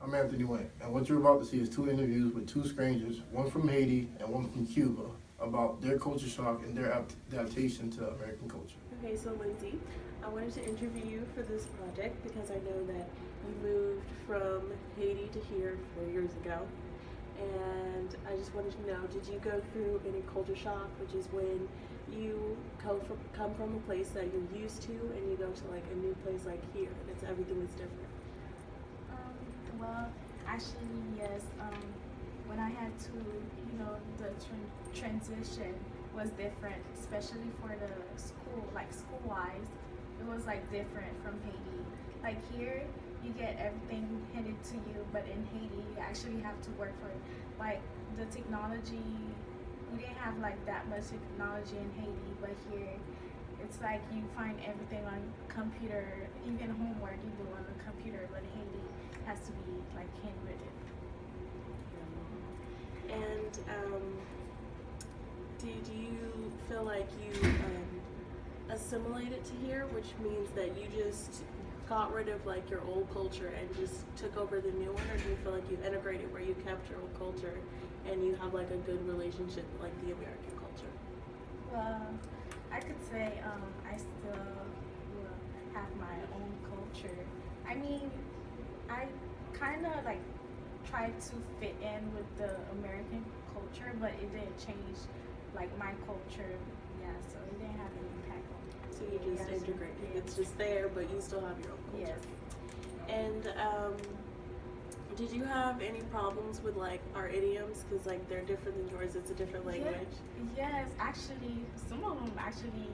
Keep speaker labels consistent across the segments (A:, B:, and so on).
A: I'm Anthony Wayne, and what you're about to see is two interviews with two strangers, one from Haiti and one from Cuba, about their culture shock and their adaptation to American culture.
B: Okay, so Lindsay, I wanted to interview you for this project because I know that you moved from Haiti to here 4 years ago. And I just wanted to know, did you go through any culture shock, which is when you come from a place that you're used to and you go to like a new place like here and it's everything is different?
C: Well, actually, yes. When I had to, the transition was different, especially for the school, like school-wise. It was like different from Haiti. Like here, you get everything handed to you, but in Haiti, you actually have to work for it. Like the technology, we didn't have like that much technology in Haiti, but here, it's like you find everything on computer, even homework you do on the computer, but Haiti has to be like handwritten.
B: And did you feel like you assimilated to here, which means that you just got rid of like your old culture and just took over the new one, or do you feel like you integrated where you kept your old culture and you have like a good relationship with like the American culture?
C: Well, I could say I still have my own culture. I mean, I kind of like tried to fit in with the American culture, but it didn't change like my culture. Yeah, so it didn't have an impact on me.
B: So you just integrate it. It's just there, but you still have your own culture.
C: Yes.
B: And did you have any problems with like our idioms? Because like they're different than yours. It's a different language.
C: Yes, actually, some of them actually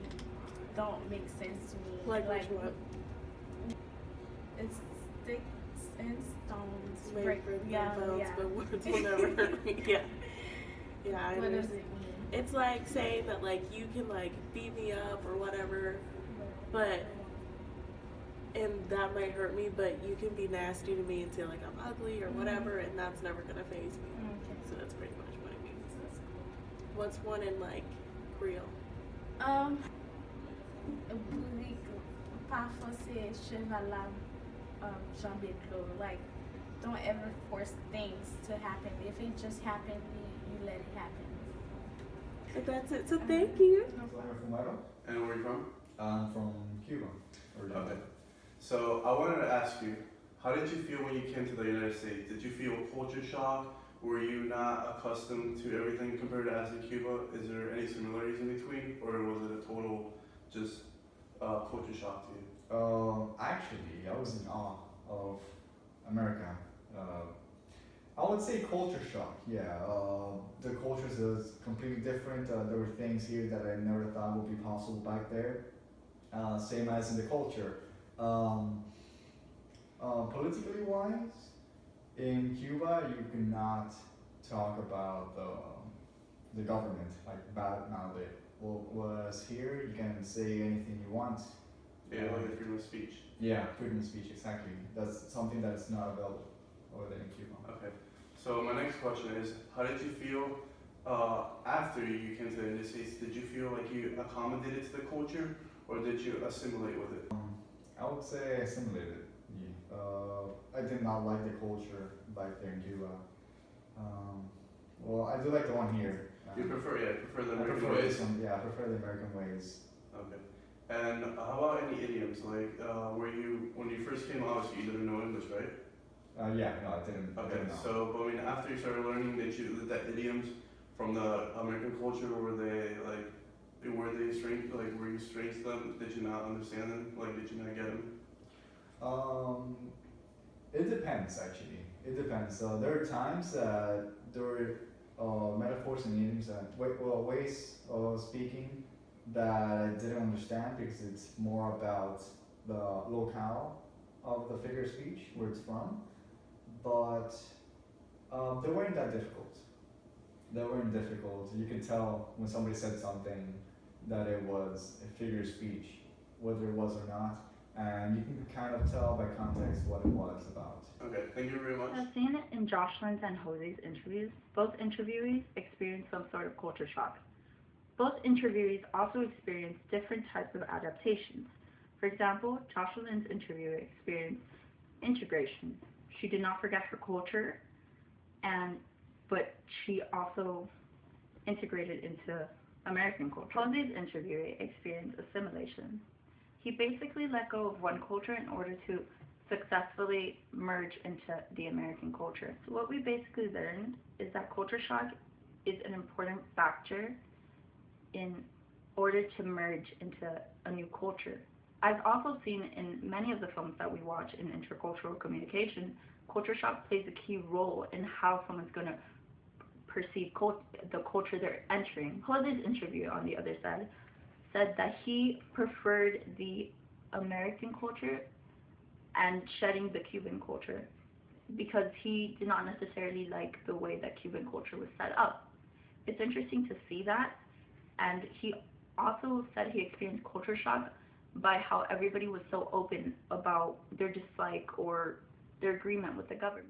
C: don't make sense to me.
B: Like which one?
C: It's sticks and stones.
B: Break
C: yeah,
B: bones,
C: yeah.
B: but words will never hurt me. Yeah. Yeah, I
C: What
B: know.
C: does it mean?
B: It's like saying that like you can like beat me up or whatever, but and that might hurt me, but you can be nasty to me and say like I'm ugly or whatever, and that's never gonna faze me.
C: Okay.
B: So that's pretty much what it means. What's one in like Creole?
C: Pas forcer cheval la jambe clos. Like, don't ever force things to happen. If it just happened, you let it happen.
B: So that's it. So thank you.
D: I'm from Laredo.
E: And where are you from?
D: I'm from Cuba. Originally.
E: Okay. So I wanted to ask you, how did you feel when you came to the United States? Did you feel culture shock? Were you not accustomed to everything compared to as in Cuba? Is there any similarities in between, or was it a total just culture shock to you?
D: Actually, I was in awe of America. I would say culture shock. Yeah, the culture is completely different. There were things here that I never thought would be possible back there. Same as in the culture. Politically wise, in Cuba, you cannot talk about the government, like badmouth it. Whereas here, you can say anything you want.
E: Yeah, like the freedom of speech.
D: Yeah, freedom of speech, exactly. That's something that's not available over there in Cuba.
E: Okay. So my next question is, how did you feel after you came to the United States? Did you feel like you accommodated to the culture, or did you assimilate with it?
D: I would say assimilated. Yeah. I did not like the culture back there in Cuba. Well, I do like the one here.
E: You prefer the
D: I
E: American
D: prefer
E: ways?
D: I prefer the American ways.
E: Okay. And how about any idioms? Like, when you first came, obviously you didn't know English, right?
D: Yeah, no, I didn't. I
E: Okay.
D: didn't know.
E: So, but I mean, after you started learning that idioms from the American culture, were they strange? Like, were you strange to them? Did you not understand them? Like, did you not get them?
D: It depends actually. It depends. There are times that there are metaphors and idioms and ways of speaking that I didn't understand because it's more about the locale of the figure of speech where it's from. But they weren't that difficult. They weren't difficult. You can tell when somebody said something that it was a figure of speech, whether it was or not. And you can kind of tell by context what it was about.
E: Okay, thank you very much.
F: As seen in Jocelyn's and Jose's interviews, both interviewees experienced some sort of culture shock. Both interviewees also experienced different types of adaptations. For example, Jocelyn's interviewer experienced integration. She did not forget her culture, but she also integrated into American culture. Jose's interviewee experienced assimilation. He basically let go of one culture in order to successfully merge into the American culture. So what we basically learned is that culture shock is an important factor in order to merge into a new culture. I've also seen in many of the films that we watch in intercultural communication, culture shock plays a key role in how someone's going to perceive the culture they're entering. Jose's interview, on the other side, said that he preferred the American culture and shedding the Cuban culture because he did not necessarily like the way that Cuban culture was set up. It's interesting to see that, and he also said he experienced culture shock by how everybody was so open about their dislike or their agreement with the government.